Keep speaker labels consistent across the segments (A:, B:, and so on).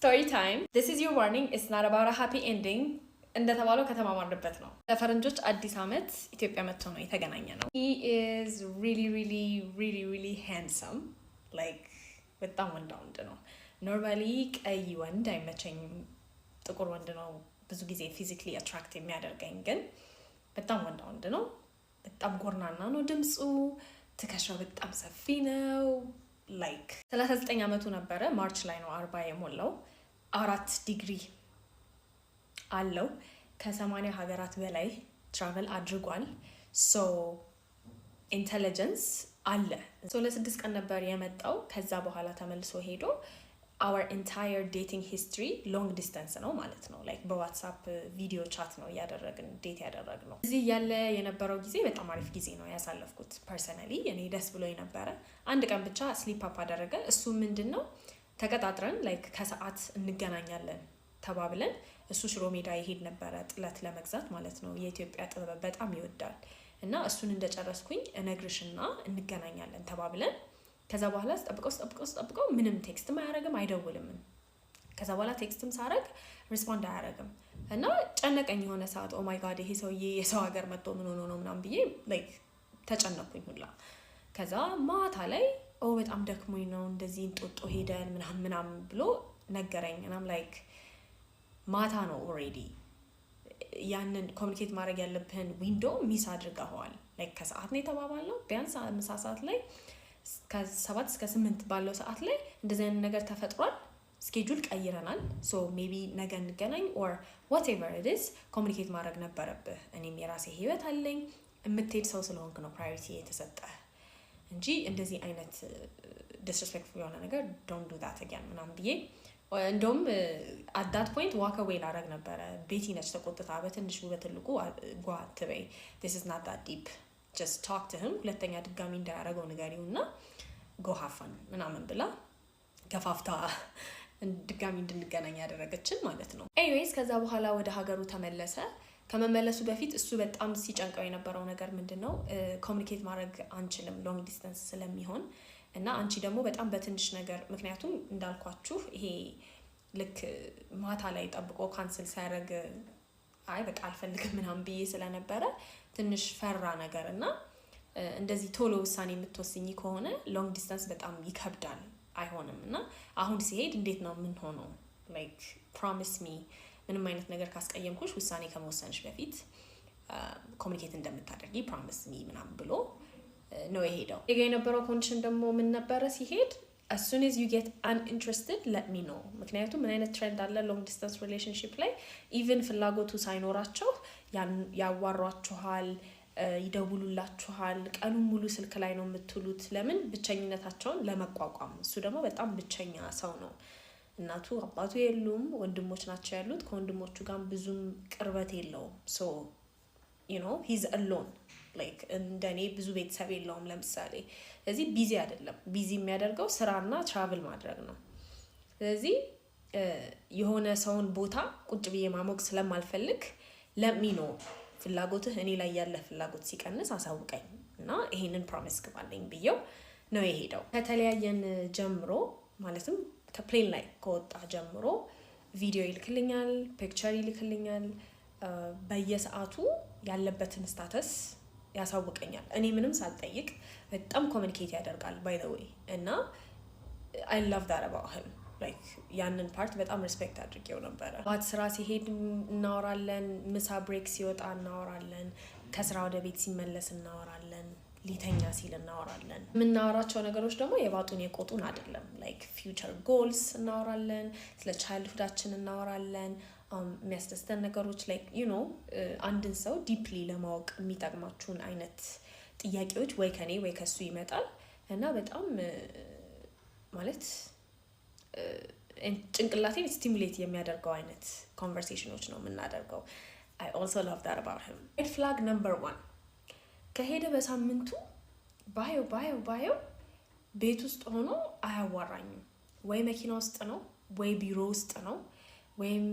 A: Story time. This is your warning. It's not about a happy ending. እንደተባለው ከተማ ማርደበት ነው። ለፈረንጆች አዲስ አመት ኢትዮጵያ መጥቶ ነው የተገናኘ ነው። He is really handsome. Like በጣም ወንድ ነው። ኖርማሊ ቀይ ወንድ አይመቸኝም። ጥቁር ወንድ ነው ብዙ ጊዜ ፊዚካሊ አትራክት የሚያደርገኝ፣ ግን በጣም ወንድ ነው። በጣም ጎርናና ነው ድምፁ። ትከሻው በጣም ሰፊ ነው። ላይክ 39 አመቱ ነበረ። ማርች ላይ ነው 40 የሞላው። 4 ዲግሪ አለው። ከ80 ሀገራት በላይ ትራቨል አድርጓል። ሶ ኢንተለጀንስ አለ። ሶ ለ6 ቀን ነበር የመጣው። ከዛ በኋላ ተመልሶ ሄዶ our entire dating history long distance ነው ማለት ነው። ላይክ በዋትስአፕ ቪዲዮ ቻት ነው ያደረግን ዴት ያደረግነው። እዚህ ያለ የነበረው ጊዜ በጣም አሪፍ ጊዜ ነው ያሳለፍኩት። ፐርሰናሊ እኔ ደስ ብሎኝ ነበረ። አንድ ቀን ብቻ ስሊፕ አፕ አደረገ። እሱ ምንድነው ተቀጣጥረን ላይክ ከሰዓት እንገናኛለን ተባብለን፣ እሱ ሽሮ ሜዳ ይሄድ ነበረ ጥለት ለመግዛት ማለት ነው። የኢትዮጵያ ጥበብ በጣም ይወዳል እና እሱን እንደጨረስኩኝ እነግርሽና እንገናኛለን ተባብለን፣ ከዛ በኋላ ስጠብቀው ምንም ቴክስትም አያረግም አይደውልም። ከዛ በኋላ ቴክስትም ሳረግ ሪስፖንድ አያረግም እና ጨነቀኝ የሆነ ሰዓት። ኦ ማይ ጋድ ይሄ ሰውዬ የሰው ሀገር መጥቶ ምን ሆኖ ነው ምናምን ብዬ ላይክ ተጨነኩኝ ሁላ። ከዛ ማታ ላይ በጣም ደክሞኝ ነው እንደዚህ እንጦጦ ሄደን ምናምን ብሎ ነገረኝ። እናም ላይክ ማታ ነው ኦልሬዲ ያንን ኮሚኒኬት ማድረግ ያለብህን ዊንዶ ሚስ አድርገዋል። ላይክ ከሰዓት ነው የተባባልነው። ቢያንስ ምሳ ሰዓት ላይ ከ7 እስከ 8 ባለው ሰዓት ላይ እንደዚህ አይነት ነገር ተፈጥሯል። ስኬጁል ቀይረናል። ሶ ሜቢ ነገ እንገናኝ ኦር whatever it is ኮሚኒኬት ማድረግ ነበረብህ። እኔም የራሴ ህይወት አለኝ። የምትሄድ ሰው ስለሆንክ ነው ፕራዮሪቲ የተሰጠህ እንጂ እንደዚህ አይነት disrespectful የሆነ ነገር don't do that again ምናምን ብዬ እንደውም at that point walk away ላረግ ነበረ። ቤቲ ነች ተቆጥታ በትንሹ በትልቁ ጓ ትበይ this is not that deep just talk to him ሁለተኛ ድጋሚ እንዳያረገው ንገሪውና go have fun ምናምን ብላ ገፋፍታ ድጋሚ እንድንገናኝ ያደረገችን ማለት ነው። ኤኒዌይስ ከዛ በኋላ ወደ ሀገሩ ተመለሰ። ከመመለሱ በፊት እሱ በጣም ሲጨንቀው የነበረው ነገር ምንድነው ኮሚኒኬት ማድረግ አንችልም ሎንግ ዲስታንስ ስለሚሆን እና አንቺ ደግሞ በጣም በትንሽ ነገር፣ ምክንያቱም እንዳልኳችሁ ይሄ ልክ ማታ ላይ ጠብቆ ካንስል ሲያደርግ አይ በቃ አልፈልግም ምናምን ብዬ ስለነበረ ትንሽ ፈራ ነገር እና እንደዚህ ቶሎ ውሳኔ የምትወስኝ ከሆነ ሎንግ ዲስታንስ በጣም ይከብዳል፣ አይሆንም። እና አሁን ሲሄድ እንዴት ነው ምን ሆኖ ላይክ ፕሮሚስ ሚ ምንም አይነት ነገር ካስቀየምኩሽ ውሳኔ ከመወሰንሽ በፊት ኮሚኒኬት እንደምታደርጊ ፕሮሚስ ሚ ምናምን ብሎ ነው የሄደው። የነበረው ኮንዲሽን ደግሞ ምን ነበረ ሲሄድ as soon as you get uninterested let me know። ምክንያቱም ምን አይነት ትሬንድ አለ ሎንግ ዲስታንስ ሪሌሽንሺፕ ላይ ኢቭን ፍላጎቱ ሳይኖራቸው ያዋሯችኋል፣ ይደውሉላችኋል፣ ቀኑን ሙሉ ስልክ ላይ ነው የምትውሉት። ለምን? ብቸኝነታቸውን ለመቋቋም። እሱ ደግሞ በጣም ብቸኛ ሰው ነው። እናቱ አባቱ የሉም፣ ወንድሞች ናቸው ያሉት። ከወንድሞቹ ጋር ብዙም ቅርበት የለውም። so you know he's alone like እንደኔ ብዙ ቤተሰብ የለውም ለምሳሌ። ስለዚህ ቢዚ አይደለም። ቢዚ የሚያደርገው ስራና ትራቭል ማድረግ ነው። ስለዚህ የሆነ ሰውን ቦታ ቁጭ ብዬ ማሞቅ ስለማልፈልግ ለሚ ነው ፍላጎትህ እኔ ላይ ያለ ፍላጎት ሲቀንስ አሳውቀኝ እና ይሄንን ፕሮሚስ ግባልኝ ብየው ነው የሄደው። ከተለያየን ጀምሮ ማለትም ከፕሌን ላይ ከወጣ ጀምሮ ቪዲዮ ይልክልኛል፣ ፒክቸር ይልክልኛል። በየሰዓቱ ያለበትን ስታተስ ያሳውቀኛል። እኔ ምንም ሳልጠይቅ በጣም ኮሚኒኬት ያደርጋል by the way እና I love that about him like ያንን ፓርት በጣም ሪስፔክት አድርጌው ነበረ። ባት ስራ ሲሄድ እናወራለን፣ ምሳ ብሬክ ሲወጣ እናወራለን፣ ከስራ ወደ ቤት ሲመለስ እናወራለን፣ ሊተኛ ሲል እናወራለን። የምናወራቸው ነገሮች ደግሞ የባጡን የቆጡን አይደለም። like future goals እናወራለን፣ ስለ ቻይልድሁዳችን እናወራለን። የሚያስደስተን ነገሮች like you know አንድን ሰው ዲፕሊ ለማወቅ የሚጠቅማችሁን አይነት ጥያቄዎች ወይ ከኔ ወይ ከሱ ይመጣል እና በጣም ማለት ጭንቅላቴን ስቲሙሌት የሚያደርገው አይነት ኮንቨርሴሽኖች ነው የምናደርገው። I also love that about him. red flag number 1 ከሄደ በሳምንቱ ባዮ ቤት ውስጥ ሆኖ አያዋራኝም። ወይ መኪና ውስጥ ነው ወይ ቢሮ ውስጥ ነው ወይም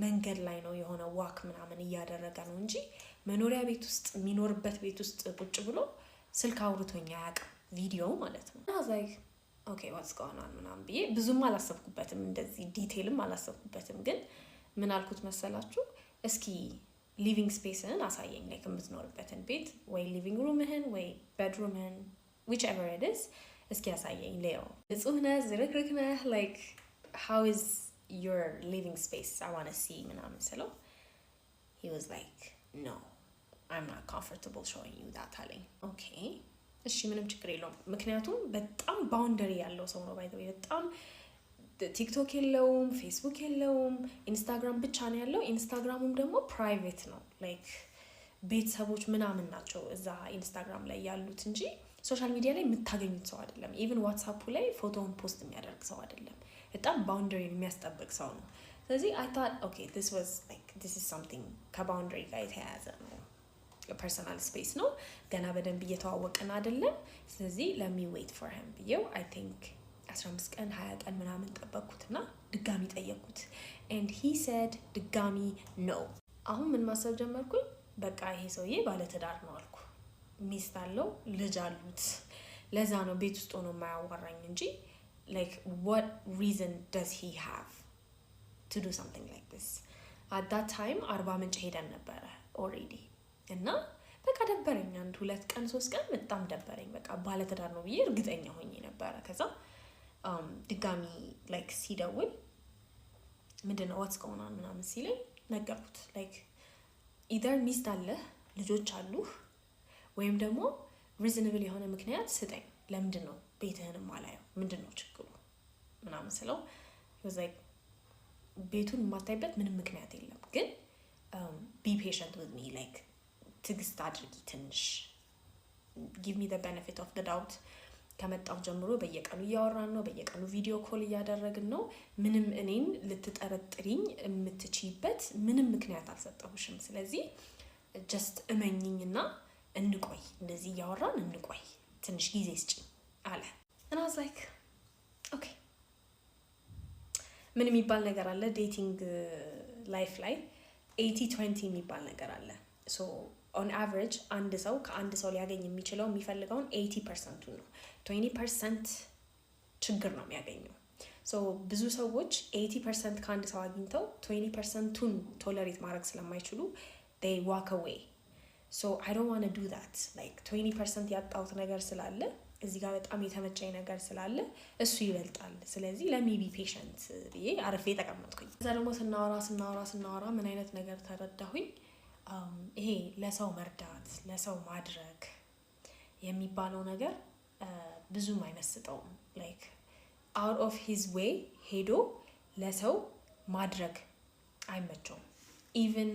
A: መንገድ ላይ ነው የሆነ ዋክ ምናምን እያደረገ ነው እንጂ መኖሪያ ቤት ውስጥ የሚኖርበት ቤት ውስጥ ቁጭ ብሎ ስልክ አውርቶኛ አያውቅም። ቪዲዮ ማለት ነው። አዛይ ኦኬ ዋትስ ጎይንግ ኦን ምናምን ብዬ ብዙም አላሰብኩበትም፣ እንደዚህ ዲቴይልም አላሰብኩበትም። ግን ምን አልኩት መሰላችሁ? እስኪ ሊቪንግ ስፔስህን አሳየኝ፣ ላይክ የምትኖርበትን ቤት ወይ ሊቪንግ ሩምህን ወይ ቤድሩምህን whichever it is እስኪ ያሳየኝ። ሌው ንጹህ ነህ፣ ዝርክርክ ነህ፣ ላይክ how is your living space I want to see ምናምን ስለው he was like no I'm not comfortable showing you that አለኝ። ኦኬ እሺ ምንም ችግር የለውም። ምክንያቱም በጣም ባውንደሪ ያለው ሰው ነው። ባይዘው በጣም ቲክቶክ የለውም፣ ፌስቡክ የለውም፣ ኢንስታግራም ብቻ ነው ያለው። ኢንስታግራሙም ደግሞ ፕራይቬት ነው፣ ላይክ ቤተሰቦች ምናምን ናቸው እዛ ኢንስታግራም ላይ ያሉት እንጂ ሶሻል ሚዲያ ላይ የምታገኙት ሰው አይደለም። ኢቭን ዋትስአፑ ላይ ፎቶውን ፖስት የሚያደርግ ሰው አይደለም። በጣም ባውንደሪ የሚያስጠብቅ ሰው ነው። ስለዚህ I thought okay this is something ከባውንደሪ ጋር የተያያዘ ነው፣ ፐርሰናል ስፔስ ነው፣ ገና በደንብ እየተዋወቅን አይደለም። ስለዚህ let me wait for him ብዬው I think 15 ቀን 20 ቀን ምናምን ጠበቅኩትና ድጋሚ ጠየቅኩት and he said ድጋሚ no። አሁን ምን ማሰብ ጀመርኩኝ፣ በቃ ይሄ ሰውዬ ባለትዳር ነው አልኩ። ሚስት አለው፣ ልጅ አሉት። ለዛ ነው ቤት ውስጥ ሆኖ የማያዋራኝ እንጂ like what reason does he have to do something like this? at that time አርባ ምንጭ ሄደን ነበረ already እና በቃ ደበረኝ። 1 2 ቀን 3 ቀን በጣም ደበረኝ። በቃ ባለትዳር ነው ብዬ እርግጠኛ ሆኜ ነበረ። ከዛ ድጋሚ ላይክ ሲደውል ምንድነው what's going on ምናምን ሲለኝ ነገርኩት። ላይክ either ሚስት አለህ ልጆች አሉህ ወይም ደግሞ reasonable የሆነ ምክንያት ስጠኝ፣ ለምንድን ነው ቤትህንም አላየው፣ ምንድን ነው ችግሩ ምናምን ስለው he was like ቤቱን የማታይበት ምንም ምክንያት የለም፣ ግን be patient with me like ትግስት አድርጊ ትንሽ give me the benefit of the doubt። ከመጣው ጀምሮ በየቀኑ እያወራን ነው፣ በየቀኑ ቪዲዮ ኮል እያደረግን ነው። ምንም እኔን ልትጠረጥሪኝ የምትችይበት ምንም ምክንያት አልሰጠሁሽም። ስለዚህ just እመኝኝና እንቆይ፣ እንደዚህ እያወራን እንቆይ፣ ትንሽ ጊዜ ስጪኝ አለ። and I was like okay ምን የሚባል ነገር አለ ዴቲንግ ላይፍ ላይ 80-20 የሚባል ነገር አለ። so on average አንድ ሰው ከአንድ ሰው ሊያገኝ የሚችለው የሚፈልገውን 80% ነው፣ 20% ችግር ነው የሚያገኘው። so ብዙ ሰዎች 80% ከአንድ ሰው አግኝተው 20%ቱን ቶለሬት ማድረግ ስለማይችሉ they walk away. so I don't want to do that. like 20% ያጣሁት ነገር ስላለ እዚህ ጋር በጣም የተመቸኝ ነገር ስላለ እሱ ይበልጣል። ስለዚህ let me be patient ብዬ አርፌ ተቀመጥኩኝ። እዛ ደግሞ ስናወራ ምን አይነት ነገር ተረዳሁኝ፣ ይሄ ለሰው መርዳት ለሰው ማድረግ የሚባለው ነገር ብዙም አይመስጠውም። like out of his way ሄዶ ለሰው ማድረግ አይመቸውም። even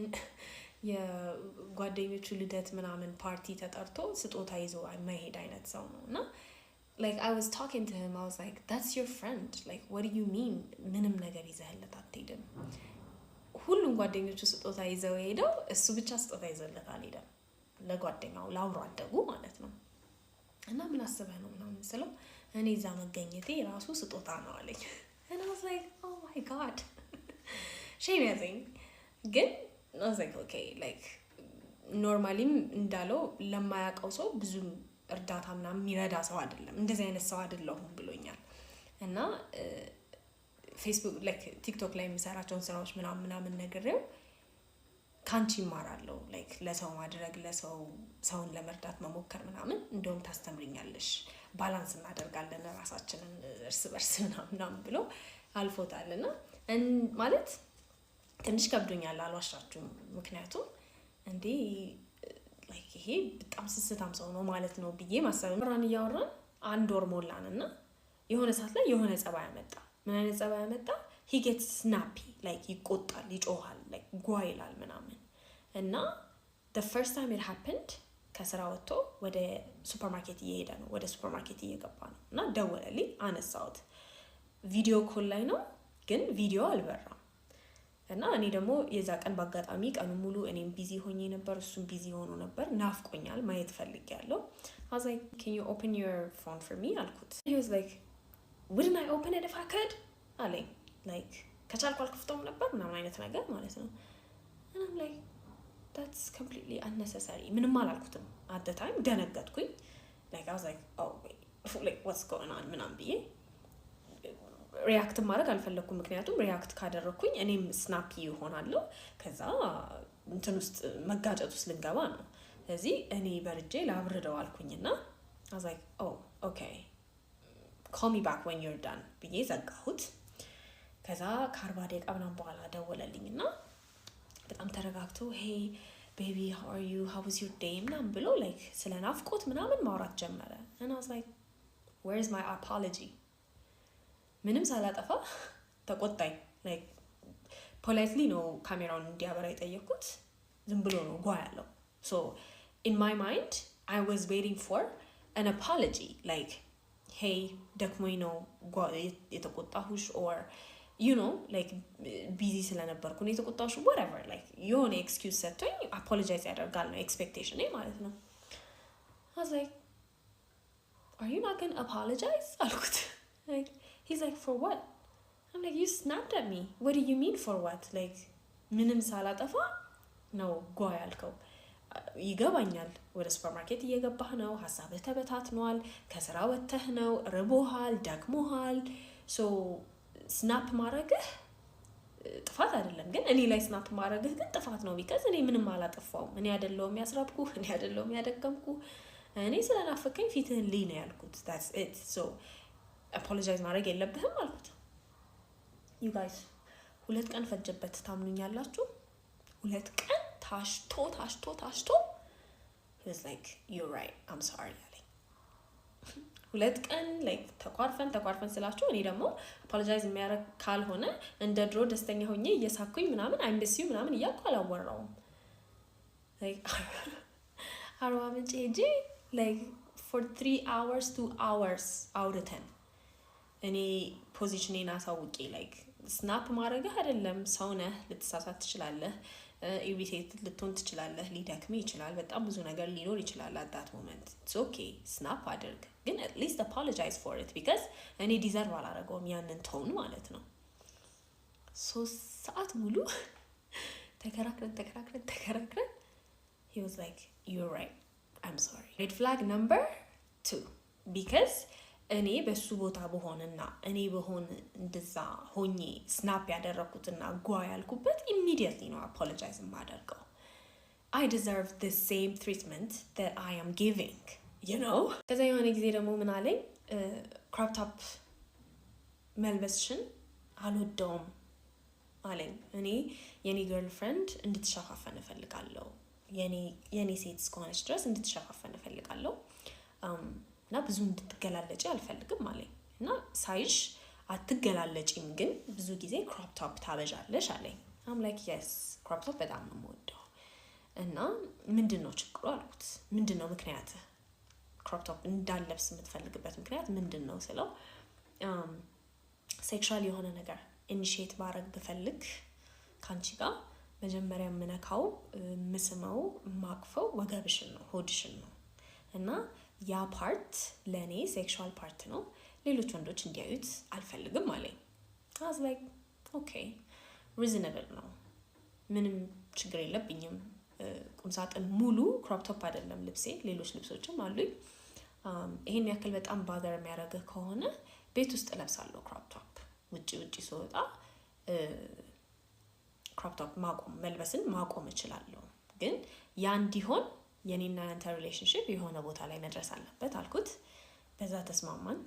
A: የጓደኞቹ ልደት ምናምን ፓርቲ ተጠርቶ ስጦታ ይዞ የማይሄድ አይነት ሰው ነው። እና like I was talking to him, I was like that's your friend, like what do you mean ምንም ነገር ይዘህለት አትሄድም? ሁሉም ጓደኞቹ ስጦታ ይዘው ሄደው እሱ ብቻ ስጦታ ይዘለት አልሄደም፣ ለጓደኛው ላብሮ አደጉ ማለት ነው። እና ምን አስበህ ነው ምናምን ስለው እኔ እዛ መገኘቴ ራሱ ስጦታ ነው አለኝ። and I was like oh my god shame ያዘኝ። ግን I was like okay like ኖርማሊም እንዳለው ለማያውቀው ሰው ብዙም እርዳታ ምናምን የሚረዳ ሰው አይደለም፣ እንደዚህ አይነት ሰው አይደለሁም ብሎኛል። እና ፌስቡክ ላይክ ቲክቶክ ላይ የምሰራቸውን ስራዎች ምናምን ነግሬው ካንቺ ይማራለሁ ላይክ ለሰው ማድረግ ሰውን ለመርዳት መሞከር ምናምን እንደውም ታስተምሪኛለሽ፣ ባላንስ እናደርጋለን ራሳችንን እርስ በርስ ምናምን ብሎ አልፎታልና ማለት ትንሽ ከብዶኛል አልዋሻችሁም። ምክንያቱም እንዴ ላይክ ይሄ በጣም ስስታም ሰው ነው ማለት ነው ብዬ ማሰብ እያወራን 1 ወር ሞላንና የሆነ ሰዓት ላይ የሆነ ጸባይ አመጣ። ምን አይነት ጸባይ አመጣ? he gets snappy like ይቆጣል፣ ይጮሃል፣ like ጓ ይላል ምናምን። እና the first time it happened ከስራ ወጥቶ ወደ ሱፐርማርኬት እየሄደ ነው፣ ወደ ሱፐርማርኬት እየገባ ነው። እና ደወለልኝ፣ አነሳሁት። ቪዲዮ ኮል ላይ ነው ግን ቪዲዮ አልበራም። እና እኔ ደግሞ የዛ ቀን በአጋጣሚ ቀኑ ሙሉ እኔም ቢዚ ሆኜ ነበር፣ እሱም ቢዚ ሆኖ ነበር። ናፍቆኛል፣ ማየት ፈልጌያለሁ። I was like can you open your phone for me አልኩት። he was like wouldn't I open it if I could አለኝ። like ከቻልኩ አልከፍተውም ነበር ምናምን አይነት ነገር ማለት ነው። and I'm like that's completely unnecessary ምንም አላልኩትም። at the time ደነገጥኩኝ። like I was like oh wait like what's going on ምናምን ብዬ ሪያክት ማድረግ አልፈለኩም ምክንያቱም ሪያክት ካደረኩኝ እኔም ስናፒ ይሆናለሁ ከዛ እንትን ውስጥ መጋጨት ውስጥ ልንገባ ነው ስለዚህ እኔ በርጄ ላብርደው አልኩኝና I was like oh okay call me back when you're done ብዬ ዘጋሁት ከዛ ከ40 ደቂቃ ምናምን በኋላ ደወለልኝና በጣም ተረጋግቶ hey baby how are you how was your day ምናምን ብሎ like ስለናፍቆት ምናምን ማውራት ጀመረ and I was like where's my apology ምንም ሳላጠፋ ተቆጣኝ like politely ነው ካሜራውን እንዲያበራ የጠየኩት ዝም ብሎ ነው ጓ ያለው so in my mind I was waiting for an apology like hey ደክሞኝ ነው የተቆጣሁሽ or you know like busy ስለነበርኩ ነው የተቆጣሁሽ whatever like የሆነ excuse ሰጥቶኝ apologize ያደርጋል ነው expectation ማለት ነው I was like are you not going to apologize አልኩት like he's like for what I'm like you snapped at me what do you mean for what like ምንም ሳላጠፋ ነው ጓ ያልከው ይገባኛል ወደ ሱፐርማርኬት እየገባህ ነው ሐሳብህ ተበታትኗል ከስራ ወጥተህ ነው ርቦሃል ደክሞሃል so ስናፕ ማድረግህ ጥፋት አይደለም ግን እኔ ላይ ስናፕ ማድረግህ ግን ጥፋት ነው because እኔ ምንም አላጠፋውም እኔ አይደለሁም ያስራብኩ እኔ አይደለሁም ያደከምኩ እኔ ስለናፈቀኝ ፊትህን ልይ ነው ያልኩት that's it so apologize ማድረግ የለብህም አልኩት you guys 2 ቀን ፈጀበት ታምኑኛላችሁ 2 ቀን ታሽቶ he was like you're right I'm sorry አለኝ 2 ቀን like ተቋርፈን ስላችሁ እኔ ደግሞ apologize የሚያደርግ ካልሆነ እንደ ድሮ ደስተኛ ሆኜ እየሳኩኝ ምናምን I miss you ምናምን እያልኩ አላወራውም like አርባ ምንጭ ሄጄ like for 3 hours 2 hours አውርተን እኔ ፖዚሽኔን አሳውቄ like ስናፕ ማድረግ አይደለም ሰው ነህ ልትሳሳት ትችላለህ ኢሪቴት ልትሆን ትችላለህ ሊደክም ይችላል በጣም ብዙ ነገር ሊኖር ይችላል at that moment it's okay ስናፕ አድርግ ግን at least apologize for it because እኔ ዲዘርቭ አላደረገውም ያንን ቶን ማለት ነው 3 ሰዓት ሙሉ ተከራክረን he was like you're right I'm sorry red flag number 2 because እኔ በሱ ቦታ በሆንና እኔ በሆን እንደዛ ሆኜ ስናፕ ያደረኩትና ጓ ያልኩበት immediately ነው apologize ማደርገው I deserve the same treatment that I am giving you know ከዛ የሆነ ጊዜ ደግሞ ምን አለኝ crop top መልበስሽን አልወደውም አለኝ እኔ የኔ girlfriend እንድትሸፋፈን እፈልጋለሁ የኔ ሴት እስከሆነች ድረስ እንድትሸፋፈን እፈልጋለሁ እና ብዙ እንድትገላለጪ አልፈልግም አለኝ እና ሳይሽ አትገላለጪም ግን ብዙ ጊዜ crop top ታበጃለሽ አለኝ I'm like yes crop top በጣም ነው የምወደው እና ምንድነው ችግሩ አልኩት ምንድነው ምክንያት crop top እንዳለብስ የምትፈልግበት ምክንያት ምንድነው ስለው ሴክሹዋል የሆነ ነገር ኢኒሺየት ማድረግ ብፈልግ ካንቺ ጋር መጀመሪያ ምነካው ምስመው ማቅፈው ወገብሽን ነው ሆድሽን ነው እና ያ ፓርት ለኔ ሴክሹዋል ፓርት ነው ሌሎች ወንዶች እንዲያዩት አልፈልግም አለኝ I was like okay reasonable ነው ምንም ችግር የለብኝም ቁምሳጥን ሙሉ crop top አይደለም ልብሴ ሌሎች ልብሶችም አሉኝ ይሄን ያክል በጣም ባዘር የሚያደርግ ከሆነ ቤት ውስጥ ለብሳለሁ crop top ውጪ ስወጣ crop top መልበስን ማቆም እችላለሁ ግን ያ እንዲሆን የኔና ያንተ ሪሌሽንሺፕ የሆነ ቦታ ላይ መድረስ አለበት አልኩት በዛ ተስማማን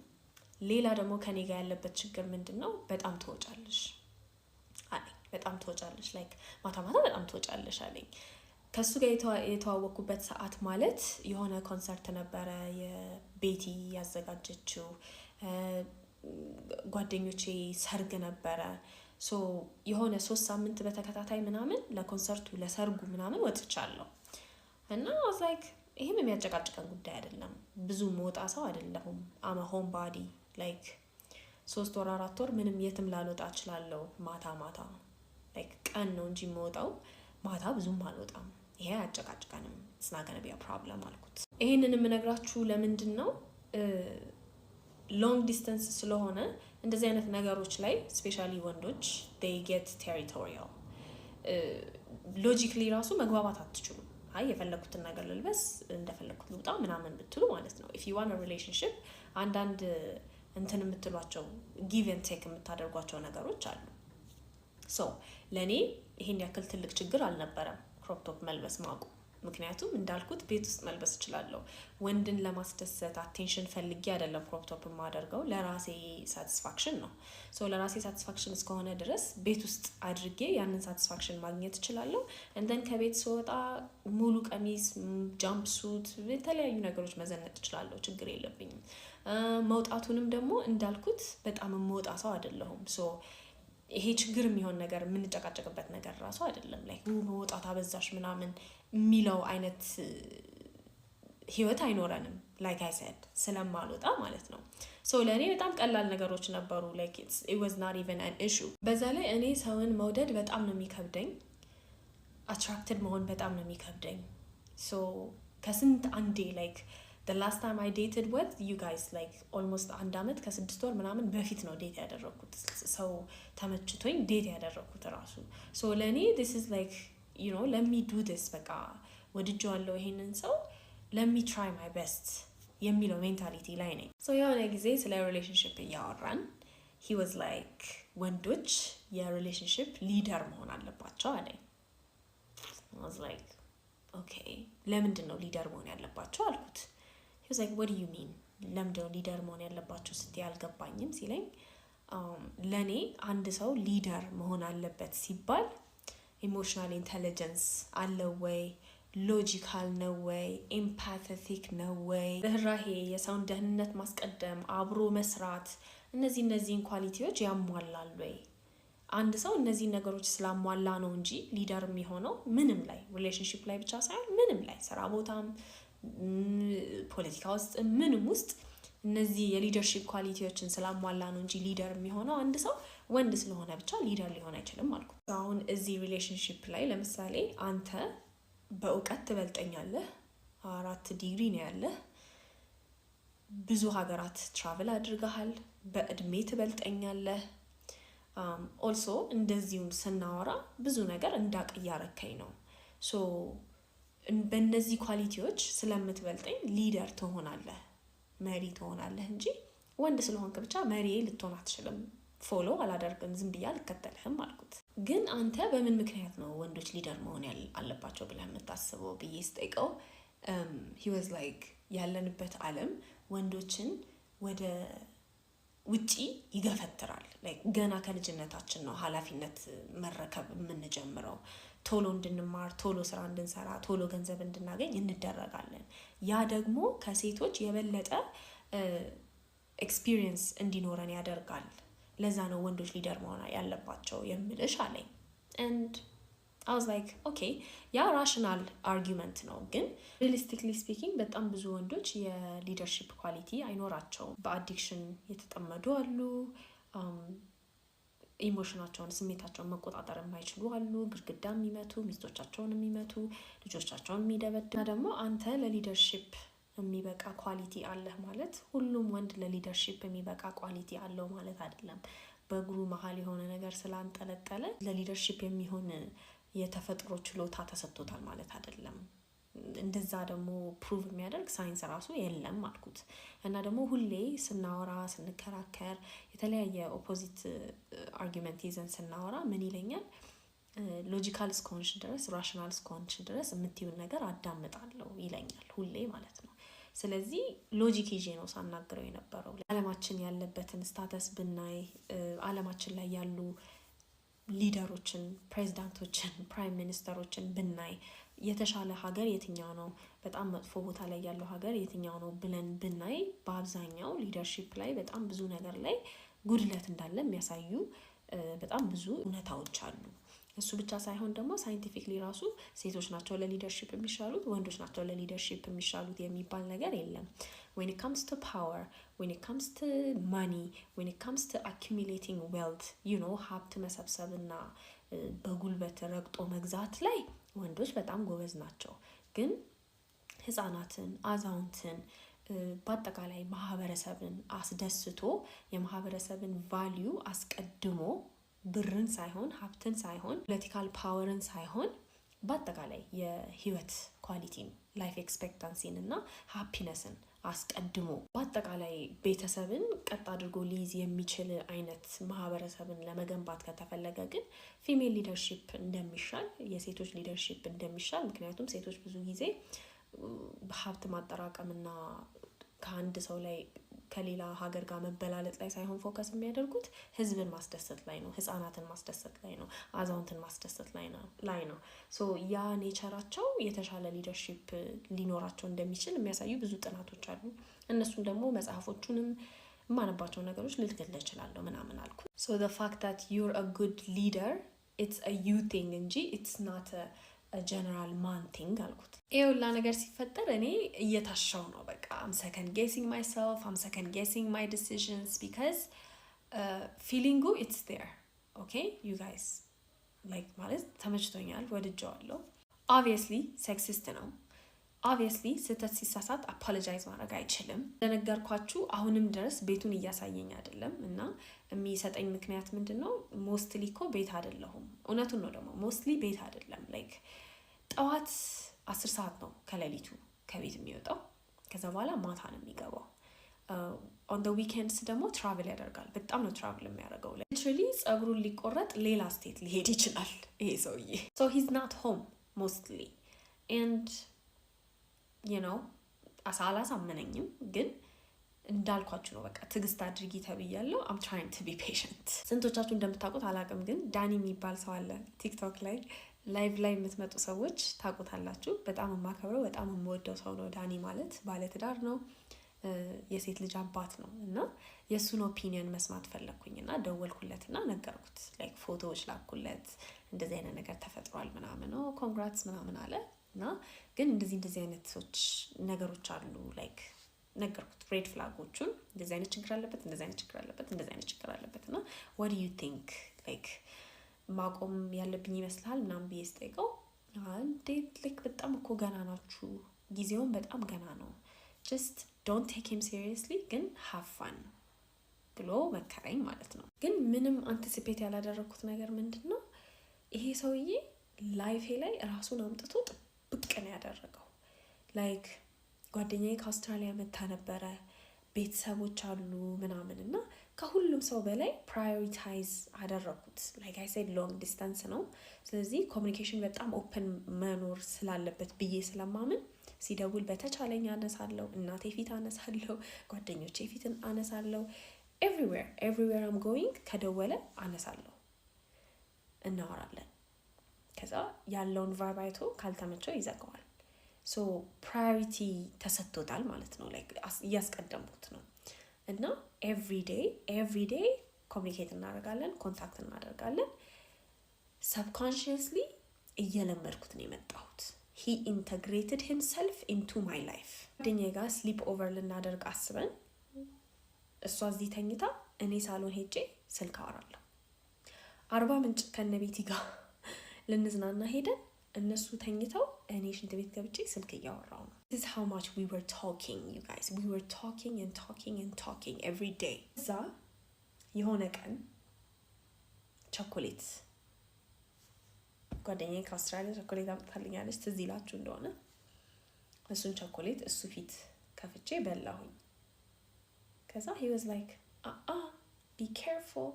A: ሌላ ደግሞ ከኔ ጋር ያለበት ችግር ምንድነው በጣም ትወጫለሽ አለኝ በጣም ትወጫለሽ like ማታ በጣም ትወጫለሽ አለኝ ከሱ ጋር የተዋወኩበት ሰዓት ማለት የሆነ ኮንሰርት ነበረ የቤቲ ያዘጋጀችው ጓደኞቼ ሰርግ ነበረ so የሆነ 3 ሳምንት በተከታታይ ምናምን ለኮንሰርቱ ለሰርጉ ምናምን ወጥቻለሁ እና I was like ይሄም የሚያጨቃጭቀን ጉዳይ አይደለም ብዙ ሞጣ ሰው አይደለሁም I'm a homebody like 3 ወር 4 ወር ምንም የትም ላልወጣ እችላለሁ ማታ like ቀን ነው እንጂ ሞጣው ማታ ብዙም አልወጣም ይሄ አጨቃጭቀንም it's not going to be a problem አልኩት ይሄንን የምነግራችሁ ለምንድን ነው long distance ስለሆነ እንደዚህ አይነት ነገሮች ላይ ስፔሻሊ ወንዶች they get territorial logically ራሱ መግባባት አትችሉም አይ የፈለኩትን ነገር ልልበስ እንደፈለኩት ልውጣ ምናምን ብትሉ ማለት ነው if you want a relationship አንዳንድ እንትን የምትሏቸው ጊቭ ኤንድ ቴክ የምታደርጓቸው ነገሮች አሉ። ሶ ለእኔ ይሄን ያክል ትልቅ ችግር አልነበረም ክሮፕ ቶፕ መልበስ ማቁ። ምክንያቱም እንዳልኩት ቤት ውስጥ መልበስ እችላለሁ። ወንድን ለማስደሰት አቴንሽን ፈልጌ አይደለም ክሮፕ ቶፕ የማደርገው፣ ለራሴ ሳቲስፋክሽን ነው። ሶ ለራሴ ሳቲስፋክሽን እስከሆነ ድረስ ቤት ውስጥ አድርጌ ያንን ሳቲስፋክሽን ማግኘት እችላለሁ። እንደን ከቤት ስወጣ ሙሉ ቀሚስ፣ ጃምፕ ሱት፣ የተለያዩ ነገሮች መዘነጥ እችላለሁ፣ ችግር የለብኝም። መውጣቱንም ደግሞ እንዳልኩት በጣም የምወጣ ሰው አይደለሁም። ሶ ይሄ ችግር የሚሆን ነገር የምንጨቃጨቅበት ነገር ራሱ አይደለም። ላይ መውጣት አበዛሽ ምናምን የሚለው አይነት ህይወት አይኖረንም። ላይክ አይ ሰድ ስለማልወጣ ማለት ነው። ሶ ለእኔ በጣም ቀላል ነገሮች ነበሩ። ላይክ it was not even an issue። በዛ ላይ እኔ ሰውን መውደድ በጣም ነው የሚከብደኝ። አትራክትድ መሆን በጣም ነው የሚከብደኝ። ሶ ከስንት አንዴ ላይክ the last time I dated with you guys like almost 1 አመት ከ6 ወር ምናምን በፊት ነው ዴት ያደረኩት። ሰው ተመችቶኝ ዴት ያደረኩት ራሱ። ሶ ለኔ this is like you know let me do this በቃ ወድጄዋለሁ ይሄንን ሰው let me try my best የሚለው ሜንታሊቲ ላይ ነኝ። ሶ የሆነ ጊዜ ስለ ሪሌሽንሺፕ እያወራን he was like ወንዶች የሪሌሽንሺፕ ሊደር መሆን አለባቸው አለኝ። I was like okay ለምንድን ነው ሊደር መሆን ያለባቸው አልኩት። he was like what do you mean ለምንድን ነው ሊደር መሆን ያለባቸው ስትይ አልገባኝም ሲለኝ ለኔ አንድ ሰው ሊደር መሆን አለበት ሲባል ኢሞሽናል ኢንተለጀንስ አለው ወይ፣ ሎጂካል ነው ወይ፣ ኤምፓቲክ ነው ወይ፣ ርህራሄ፣ የሰውን ደህንነት ማስቀደም፣ አብሮ መስራት፣ እነዚህን ኳሊቲዎች ያሟላል ወይ? አንድ ሰው እነዚህ ነገሮች ስላሟላ ነው እንጂ ሊደር የሚሆነው ምንም ላይ ሪሌሽንሺፕ ላይ ብቻ ሳይሆን ምንም ላይ ስራ ቦታም ፖለቲካ ውስጥ ምንም ውስጥ እነዚህ የሊደርሺፕ ኳሊቲዎችን ስላሟላ ነው እንጂ ሊደር የሚሆነው አንድ ሰው ወንድ ስለሆነ ብቻ ሊደር ሊሆን አይችልም አልኩ። አሁን እዚህ ሪሌሽንሺፕ ላይ ለምሳሌ አንተ በእውቀት ትበልጠኛለህ፣ 4 ዲግሪ ነው ያለህ፣ ብዙ ሀገራት ትራቨል አድርገሃል፣ በእድሜ ትበልጠኛለህ። ኦልሶ እንደዚሁም ስናወራ ብዙ ነገር እንዳቅ እያረከኝ ነው። ሶ በእነዚህ ኳሊቲዎች ስለምትበልጠኝ ሊደር ትሆናለህ፣ መሪ ትሆናለህ እንጂ ወንድ ስለሆንክ ብቻ መሪ ልትሆን አትችልም። ፎሎ አላደርግም፣ ዝም ብዬ አልከተልህም አልኩት። ግን አንተ በምን ምክንያት ነው ወንዶች ሊደር መሆን አለባቸው ብለህ የምታስበው ብዬ ስጠይቀው he was like ያለንበት ዓለም ወንዶችን ወደ ውጪ ይገፈትራል። like ገና ከልጅነታችን ነው ኃላፊነት መረከብ የምንጀምረው። ቶሎ እንድንማር፣ ቶሎ ስራ እንድንሰራ፣ ቶሎ ገንዘብ እንድናገኝ እንደረጋለን። ያ ደግሞ ከሴቶች የበለጠ ኤክስፒሪየንስ እንዲኖረን ያደርጋል። ለዛ ነው ወንዶች ሊደር መሆን ያለባቸው የምልሽ አለኝ። and I was like okay ያ ራሽናል አርጊውመንት ነው። ግን ሪሊስቲክሊ ስፒኪንግ በጣም ብዙ ወንዶች የሊደርሺፕ ኳሊቲ አይኖራቸውም። በአዲክሽን የተጠመዱ አሉ፣ ኢሞሽናቸውን ስሜታቸውን መቆጣጠር የማይችሉ አሉ፣ ግድግዳ የሚመቱ፣ ሚስቶቻቸውን የሚመቱ፣ ልጆቻቸውን የሚደበድቡ። እና ደግሞ አንተ ለሊደርሺፕ የሚበቃ ኳሊቲ አለህ ማለት ሁሉም ወንድ ለሊደርሺፕ የሚበቃ ኳሊቲ አለው ማለት አይደለም። በእግሩ መሀል የሆነ ነገር ስላንጠለጠለ ለሊደርሺፕ የሚሆን የተፈጥሮ ችሎታ ተሰጥቶታል ማለት አይደለም። እንደዛ ደግሞ ፕሩቭ የሚያደርግ ሳይንስ ራሱ የለም አልኩት። እና ደግሞ ሁሌ ስናወራ ስንከራከር የተለያየ ኦፖዚት አርጊመንት ይዘን ስናወራ ምን ይለኛል፣ ሎጂካል እስከሆንሽ ድረስ ራሽናል እስከሆንሽ ድረስ የምትይውን ነገር አዳምጣለሁ ይለኛል ሁሌ ማለት ነው። ስለዚህ ሎጂክ ይዤ ነው ሳናግረው የነበረው። ዓለማችን ያለበትን ስታተስ ብናይ፣ ዓለማችን ላይ ያሉ ሊደሮችን፣ ፕሬዚዳንቶችን፣ ፕራይም ሚኒስተሮችን ብናይ የተሻለ ሀገር የትኛው ነው፣ በጣም መጥፎ ቦታ ላይ ያለው ሀገር የትኛው ነው ብለን ብናይ በአብዛኛው ሊደርሺፕ ላይ በጣም ብዙ ነገር ላይ ጉድለት እንዳለ የሚያሳዩ በጣም ብዙ እውነታዎች አሉ። እሱ ብቻ ሳይሆን ደግሞ ሳይንቲፊክሊ ራሱ ሴቶች ናቸው ለሊደርሺፕ የሚሻሉት፣ ወንዶች ናቸው ለሊደርሺፕ የሚሻሉት የሚባል ነገር የለም። when it comes to power, when it comes to money, when it comes to accumulating wealth, you know ሀብት መሰብሰብና በጉልበት ረግጦ መግዛት ላይ ወንዶች በጣም ጎበዝ ናቸው። ግን ህፃናትን፣ አዛውንትን፣ በአጠቃላይ ማህበረሰብን አስደስቶ የማህበረሰብን ቫልዩ አስቀድሞ ብርን ሳይሆን ሀብትን ሳይሆን ፖለቲካል ፓወርን ሳይሆን በአጠቃላይ የህይወት ኳሊቲን ላይፍ ኤክስፔክታንሲን እና ሃፒነስን አስቀድሞ በአጠቃላይ ቤተሰብን ቀጥ አድርጎ ሊይዝ የሚችል አይነት ማህበረሰብን ለመገንባት ከተፈለገ ግን ፊሜል ሊደርሺፕ እንደሚሻል፣ የሴቶች ሊደርሺፕ እንደሚሻል። ምክንያቱም ሴቶች ብዙ ጊዜ ሀብት ማጠራቀምና ከአንድ ሰው ላይ ከሌላ ሀገር ጋር መበላለጥ ላይ ሳይሆን ፎከስ የሚያደርጉት ህዝብን ማስደሰት ላይ ነው፣ ህፃናትን ማስደሰት ላይ ነው፣ አዛውንትን ማስደሰት ላይ ነው። ሶ ያ ኔቸራቸው የተሻለ ሊደርሺፕ ሊኖራቸው እንደሚችል የሚያሳዩ ብዙ ጥናቶች አሉ። እነሱን ደግሞ መጽሐፎቹንም የማነባቸው ነገሮች ልልክል እችላለሁ ምናምን አልኩ። ሶ the fact that you're a good leader it's a you thing እንጂ it's not a general man thing አልኩት። ይሄ ሁላ ነገር ሲፈጠር እኔ እየታሻው ነው። በቃ I'm second guessing myself, I'm second guessing my decisions because feeling good it's there. Okay you guys like ማለት ተመችቶኛል፣ ወድጄዋለሁ። obviously sexist ነው። obviously ስህተት ሲሳሳት apologize ማድረግ አይችልም። ለነገርኳችሁ አሁንም ድረስ ቤቱን እያሳየኝ አይደለም እና የሚሰጠኝ ምክንያት ምንድነው? ሞስትሊ እኮ ቤት አይደለሁም። እውነቱን ነው ደግሞ ሞስትሊ ቤት አይደለም። ላይክ ጠዋት 10 ሰዓት ነው ከሌሊቱ ከቤት የሚወጣው። ከዛ በኋላ ማታ ነው የሚገባው። on the weekends ደግሞ ትራቭል ያደርጋል። በጣም ነው ትራቭል የሚያደርገው። literally ጸጉሩን ሊቆረጥ ሌላ ስቴት ሊሄድ ይችላል ይሄ ሰውዬ። so he's not home mostly and you know አላሳመነኝም ግን እንዳልኳችሁ ነው። በቃ ትግስት አድርጊ ተብያለሁ። I'm trying to be patient። ስንቶቻችሁ እንደምታውቁት አላውቅም ግን ዳኒ የሚባል ሰው አለ ቲክቶክ ላይ ላይቭ ላይ የምትመጡ ሰዎች ታውቁታላችሁ። በጣም የማከብረው በጣም የምወደው ሰው ነው ዳኒ ማለት። ባለትዳር ነው፣ የሴት ልጅ አባት ነው እና የእሱን ኦፒኒየን መስማት ፈለግኩኝና ደወልኩለትና ነገርኩት። ላይክ ፎቶዎች ላኩለት፣ እንደዚህ አይነት ነገር ተፈጥሯል ምናምን ነው ኮንግራትስ ምናምን አለ እና ግን እንደዚህ አይነቶች ነገሮች አሉ ላይክ ነገርኩት። ሬድ ፍላጎቹን እንደዚህ አይነት ችግር አለበት፣ እንደዚህ አይነት ችግር አለበት፣ እንደዚህ አይነት ችግር አለበት እና what do you think like ማቆም ያለብኝ ይመስላል ምናምን ብዬ ስጠይቀው እንዴት ላይክ በጣም እኮ ገና ናችሁ፣ ጊዜውን በጣም ገና ነው፣ just don't take him seriously ግን have fun ብሎ መከረኝ ማለት ነው። ግን ምንም አንቲሲፔት ያላደረኩት ነገር ምንድነው? ይሄ ሰውዬ ላይፌ ላይ ራሱን አምጥቶ ጥብቅ ነው ያደረገው። ላይክ ጓደኛዬ ከአውስትራሊያ መታ ነበረ፣ ቤተሰቦች አሉ ምናምን እና ከሁሉም ሰው በላይ ፕራዮሪታይዝ አደረኩት። ላይክ አይ ሴድ ሎንግ ዲስታንስ ነው። ስለዚህ ኮሚኒኬሽን በጣም ኦፕን መኖር ስላለበት ብዬ ስለማምን ሲደውል በተቻለኝ አነሳለሁ፣ እናቴ ፊት አነሳለሁ፣ ጓደኞቼ ፊት አነሳለሁ። ኤቭሪዌር አም ጎይንግ ከደወለ አነሳለሁ፣ እናወራለን። ከዛ ያለውን ቫይብ አይቶ ካልተመቸው ይዘጋዋል። ሶ ፕራዮሪቲ ተሰጥቶታል ማለት ነው። ላይክ እያስቀደምኩት ነው እና ኤቭሪዴይ ኮሚኒኬት እናደርጋለን፣ ኮንታክት እናደርጋለን። ሰብኮንሽየስሊ እየለመድኩት ነው የመጣሁት። he integrated himself into my life። ጓደኛዬ ጋር ስሊፕ ኦቨር ልናደርግ አስበን እሷ እዚህ ተኝታ እኔ ሳሎን ሄጄ ስልክ አወራለሁ። አርባ ምንጭ ከነቤቲ ጋር ልንዝናና ሄደን እነሱ ተኝተው እኔ ሽንት ቤት ገብቼ ስልክ እያወራው ነው። this is how much we were talking you guys. we were talking every day። እዛ የሆነ ቀን ቸኮሌት ጓደኛዬ ከአውስትራሊያ ቸኮሌት አምጥታልኛለች፣ ትዝ ይላችሁ እንደሆነ እሱን ቸኮሌት እሱ ፊት ከፍቼ በላሁኝ። ከዛ he was like be careful።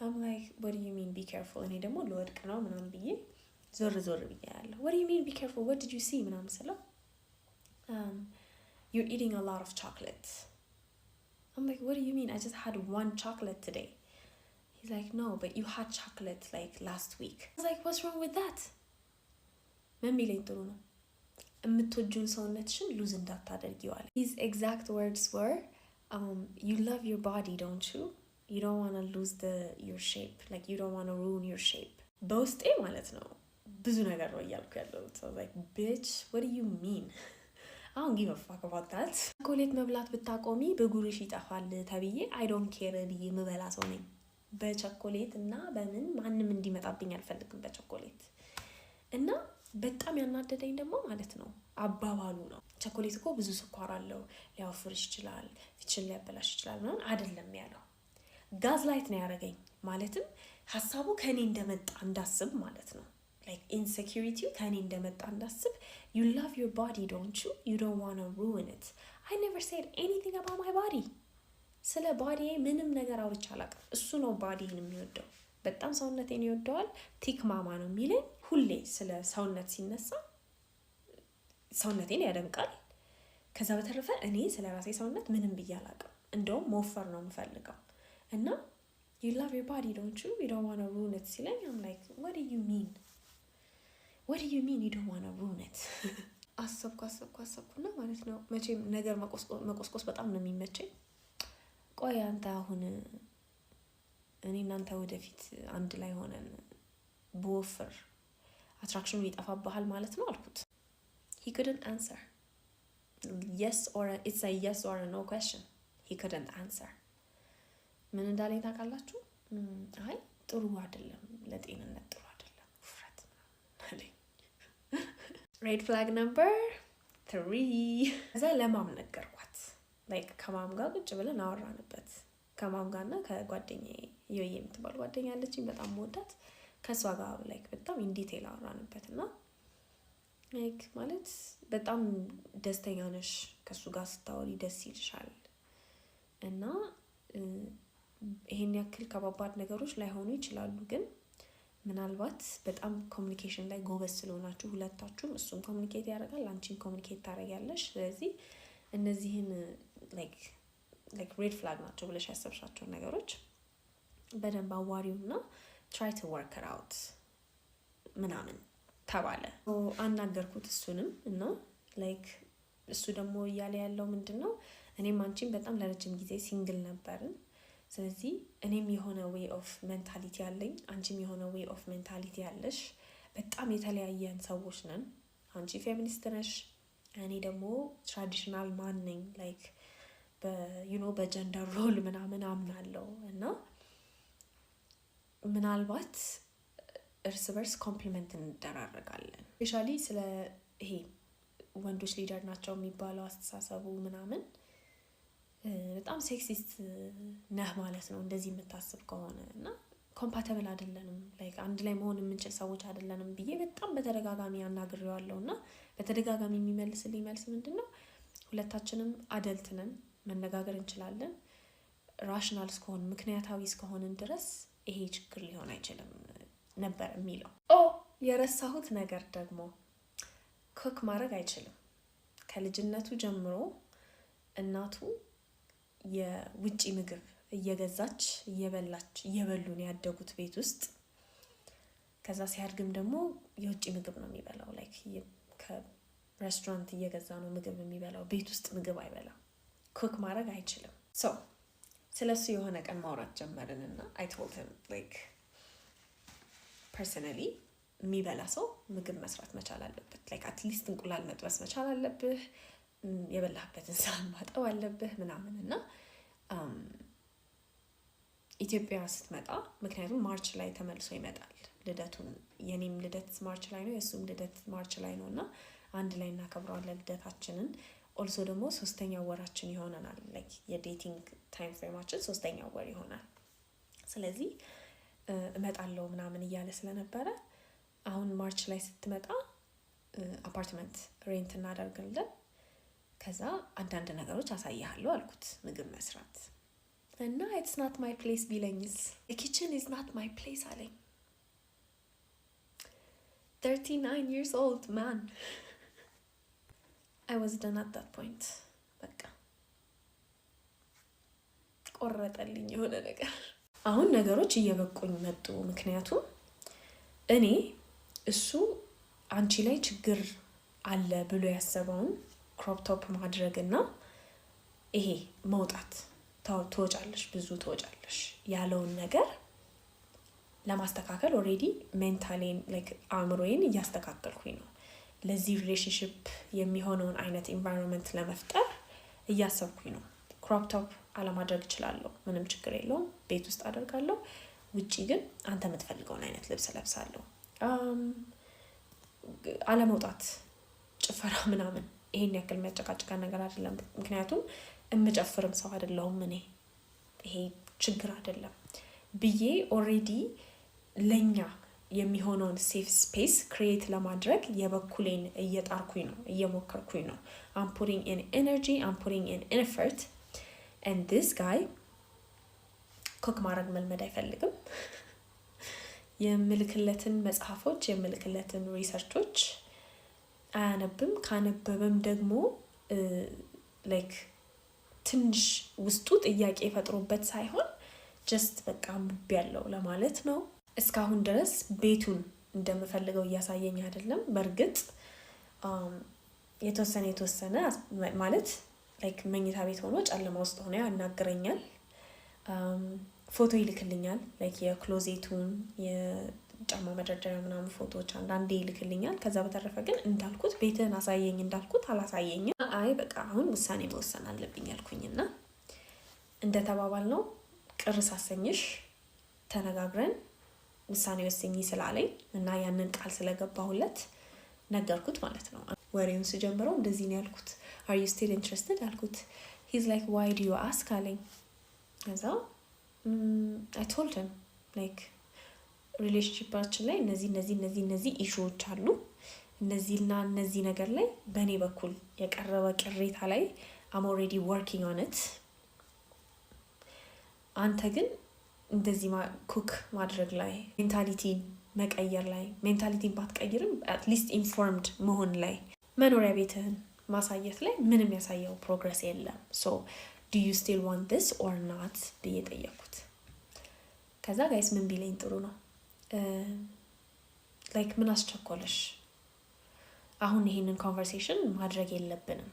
A: I'm like what do you mean be careful? እኔ ደግሞ ልወድቅ ነው ምናምን ብዬ ዞር ብዬ ያለሁ። what do you mean be careful? what did you see? ምናምን ስለው you're eating a lot of chocolate። I'm like what do you mean? I just had one chocolate today። He's like no but you had chocolate like last week። I was like what's wrong with that? ምን ቢለኝ ጥሩ ነው? የምትወጂውን ሰውነትሽን ሉዝ እንዳታደርጊው አለ። his exact words were you love your body don't you? you don't want to lose your shape, like you don't want to ruin your shape። በውስጤ ማለት ነው ብዙ ነገር ነው እያልኩ ያለሁት። so like bitch what do you mean? I don't give a fuck about that። ቸኮሌት መብላት ብታቆሚ ብጉርሽ ይጠፋል ተብዬ I don't care ብዬ ምበላ ሰው ነኝ። በቸኮሌት እና በምን ማንም እንዲመጣብኝ አልፈልግም በቸኮሌት። እና በጣም ያናደደኝ ደግሞ ማለት ነው አባባሉ ነው። ቸኮሌት እኮ ብዙ ስኳር አለው፣ ሊያወፍርሽ ይችላል፣ ፊትሽን ሊያበላሽ ይችላል ምናምን አይደለም ያለው። ጋዝ ላይት ነው ያደረገኝ። ማለትም ሀሳቡ ከኔ እንደመጣ እንዳስብ ማለት ነው። like insecurity ከኔ እንደመጣ እንዳስብ you love your body don't you? you don't want to ruin it። I never said anything about my body. ስለ ባዲ ምንም ነገር አውርቼ አላውቅም። እሱ ነው ባዲን የሚወደው፣ በጣም ሰውነቴን ይወደዋል። ቲክ ማማ ነው የሚለኝ ሁሌ። ስለ ሰውነት ሲነሳ ሰውነቴን ያደንቃል። ከዛ በተረፈ እኔ ስለ ራሴ ሰውነት ምንም ብዬ አላውቅም። እንደውም መወፈር ነው የምፈልገው። እና you love your body, don't you? You don't want to ruin it ሲለኝ I'm like, what do you mean? What do you mean you don't want to ruin it? አሰብኩና ማለት ነው። መቼም ነገር መቆስቆስ በጣም ነው የሚመቸኝ። ቆይ አንተ አሁን እኔ እናንተ ወደፊት አንድ ላይ ሆነን በወፍር አትራክሽኑ ይጠፋብሃል ማለት ነው አልኩት። he couldn't answer. Yes or it's a yes or a no question. He couldn't answer. ምን እንዳለኝ ታውቃላችሁ? አይ ጥሩ አይደለም፣ ለጤንነት ጥሩ አይደለም ውፍረት አለኝ። ሬድ ፍላግ ነምበር 3 እዛ ለማም ነገርኳት። ላይክ ከማም ጋር ቁጭ ብለን አወራንበት። ከማም ጋርና ከጓደኛዬ ዮዬ የምትባል ጓደኛ አለችኝ በጣም ወዳት። ከሷ ጋር ላይክ በጣም ኢን ዲቴል አወራንበትና ላይክ ማለት በጣም ደስተኛ ነሽ ከሱ ጋር ስታወሪ ደስ ይልሻል እና ይሄን ያክል ከባባድ ነገሮች ላይሆኑ ይችላሉ፣ ግን ምናልባት በጣም ኮሙኒኬሽን ላይ ጎበዝ ስለሆናችሁ ሁለታችሁም እሱም ኮሙኒኬት ያደርጋል አንቺም ኮሙኒኬት ታደርጊያለሽ። ስለዚህ እነዚህን ላይክ ሬድ ፍላግ ናቸው ብለሽ ያሰብሻቸው ነገሮች በደንብ አዋሪውና try to work it out ምናምን ተባለ። አናገርኩት እሱንም እና ላይክ እሱ ደግሞ እያለ ያለው ምንድነው እኔም አንቺም በጣም ለረጅም ጊዜ ሲንግል ነበርን። ስለዚህ እኔም የሆነ ዌይ ኦፍ ሜንታሊቲ ያለኝ አንቺም የሆነ ዌይ ኦፍ ሜንታሊቲ ያለሽ በጣም የተለያየን ሰዎች ነን። አንቺ ፌሚኒስት ነሽ፣ እኔ ደግሞ ትራዲሽናል ማን ነኝ። ላይክ በጀንደር ሮል ምናምን አምናለሁ እና ምናልባት እርስ በርስ ኮምፕሊመንት እንደራረጋለን። ስፔሻሊ ስለ ይሄ ወንዶች ሊደር ናቸው የሚባለው አስተሳሰቡ ምናምን በጣም ሴክሲስት ነህ ማለት ነው እንደዚህ የምታስብ ከሆነ እና ኮምፓቲብል አይደለንም፣ ላይክ አንድ ላይ መሆን የምንችል ሰዎች አይደለንም ብዬ በጣም በተደጋጋሚ አናግሬዋለሁ። እና በተደጋጋሚ የሚመልስልኝ መልስ ምንድነው ሁለታችንም አደልት ነን፣ መነጋገር እንችላለን፣ ራሽናል እስከሆን ምክንያታዊ እስከሆንን ድረስ ይሄ ችግር ሊሆን አይችልም ነበር የሚለው። የረሳሁት ነገር ደግሞ ኩክ ማድረግ አይችልም። ከልጅነቱ ጀምሮ እናቱ የውጪ ምግብ እየገዛች እየበሉን ያደጉት ቤት ውስጥ። ከዛ ሲያድግም ደግሞ የውጪ ምግብ ነው የሚበላው። ላይክ ከሬስቶራንት እየገዛ ነው ምግብ የሚበላው፣ ቤት ውስጥ ምግብ አይበላም። ኩክ ማድረግ አይችልም። ስለሱ የሆነ ቀን ማውራት ጀመርንና I told him like personally የሚበላ ሰው ምግብ መስራት መቻል አለበት። ላይክ አትሊስት እንቁላል መጥበስ መቻል አለብህ፣ የበላህበትን ሳህን ማጠብ አለብህ ምናምን። እና ኢትዮጵያ ስትመጣ ምክንያቱም ማርች ላይ ተመልሶ ይመጣል ልደቱን። የኔም ልደት ማርች ላይ ነው፣ የሱም ልደት ማርች ላይ ነው እና አንድ ላይ እናከብረዋለን ልደታችንን። ኦልሶ ደግሞ 3ኛ ወራችን ይሆናል። ላይክ የዴቲንግ ታይም ፍሬማችን 3ኛ ወር ይሆናል። ስለዚህ እመጣለሁ ምናምን እያለ ስለነበረ አሁን ማርች ላይ ስትመጣ አፓርትመንት ሬንት እናደርግልን፣ ከዛ አንዳንድ ነገሮች አሳያለሁ አልኩት ምግብ መስራት። እና it's not my place ቢለኝስ? the kitchen is not my place አለኝ። 39 years old man. I was done at that point. በቃ ቆረጠልኝ የሆነ ነገር። አሁን ነገሮች እየበቁኝ መጡ። ምክንያቱም እኔ እሱ አንቺ ላይ ችግር አለ ብሎ ያሰበውን ክሮፕ ቶፕ ማድረግና ይሄ መውጣት ትወጫለሽ ብዙ ትወጫለሽ ያለውን ነገር ለማስተካከል ኦሬዲ ሜንታሌን ላይክ አእምሮዬን እያስተካከልኩኝ ነው። ለዚህ ሪሌሽንሺፕ የሚሆነውን አይነት ኢንቫይሮንመንት ለመፍጠር እያሰብኩኝ ነው። ክሮፕ ቶፕ አለማድረግ እችላለሁ፣ ምንም ችግር የለውም። ቤት ውስጥ አደርጋለሁ። ውጪ ግን አንተ የምትፈልገውን አይነት ልብስ ለብሳለሁ። አለመውጣት ጭፈራ ምናምን ይሄን ያክል የሚያጨቃጭቀን ነገር አይደለም። ምክንያቱም እምጨፍርም ሰው አይደለሁም እኔ። ይሄ ችግር አይደለም ብዬ ኦሬዲ ለኛ የሚሆነውን ሴፍ ስፔስ ክሪኤት ለማድረግ የበኩሌን እየጣርኩኝ ነው፣ እየሞከርኩኝ ነው። I'm putting in energy, I'm putting in effort, and this guy ኩክ ማድረግ መልመድ አይፈልግም። የምልክለትን መጽሐፎች የምልክለትን ሪሰርቾች አያነብም። ካነበበም ደግሞ ላይክ ትንሽ ውስጡ ጥያቄ ፈጥሮበት ሳይሆን ጀስት በቃ አንብቤ ያለው ለማለት ነው። እስካሁን ድረስ ቤቱን እንደምፈልገው እያሳየኝ አይደለም። በእርግጥ የተወሰነ ማለት ላይክ መኝታ ቤት ሆኖ ጨለማ ውስጥ ሆኖ ያናግረኛል። ፎቶ ይልክልኛል፣ ላይክ የክሎዜቱን የጫማ መደርደሪያ ምናምን ፎቶዎች አንዳንዴ ይልክልኛል። ከዛ በተረፈ ግን እንዳልኩት ቤትህን አሳየኝ እንዳልኩት አላሳየኝም። አይ በቃ አሁን ውሳኔ መወሰን አለብኝ አልኩኝና እንደተባባል ነው ቅር ሳሰኝሽ ተነጋግረን ውሳኔ ወስኝ ስላለኝ እና ያንን ቃል ስለገባሁለት ነገርኩት ማለት ነው። ወሬውን ስጀምረው እንደዚህ ነው ያልኩት። are you still interested አልኩት። he's like why do you ask አለኝ። ከዛ I told him like ሪሌሽንሺፓችን ላይ እነዚህ ኢሹዎች አሉ። እነዚህ ነገር ላይ በእኔ በኩል የቀረበ ቅሬታ ላይ I'm already working on it። አንተ ግን እንደዚህ ኩክ ማድረግ ላይ ሜንታሊቲ መቀየር ላይ ሜንታሊቲን ባትቀይርም አትሊስት ኢንፎርምድ መሆን ላይ መኖሪያ ቤትህን ማሳየት ላይ ምንም ያሳየው ፕሮግረስ የለም። ሶ do you still want this or not ብዬ ጠየኩት። ከዛ ጋይስ ምን ቢለኝ ጥሩ ነው ላይክ ምን አስቸኮለሽ? አሁን ይሄንን ኮንቨርሴሽን ማድረግ የለብንም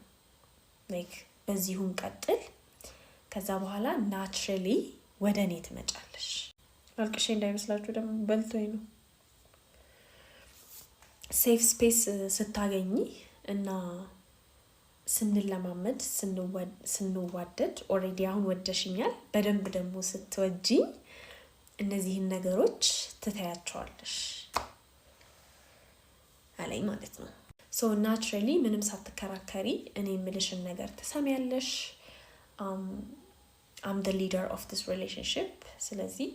A: ላይክ በዚሁም ቀጥል። ከዛ በኋላ ናቹራሊ ወደ እኔ ትመጫለሽ። አልቅሼ እንዳይመስላችሁ ደግሞ በልቶኝ ነው። ሴፍ ስፔስ ስታገኝ እና ስንለማመድ ስንዋደድ ኦልሬዲ አሁን ወደሽኛል፣ በደንብ ደግሞ ስትወጂኝ እነዚህን ነገሮች ትታያቸዋለሽ አለኝ ማለት ነው። ሶ ናቹራሊ ምንም ሳትከራከሪ እኔ የምልሽን ነገር ትሰሚያለሽ። I'm the leader of this relationship። ስለዚህ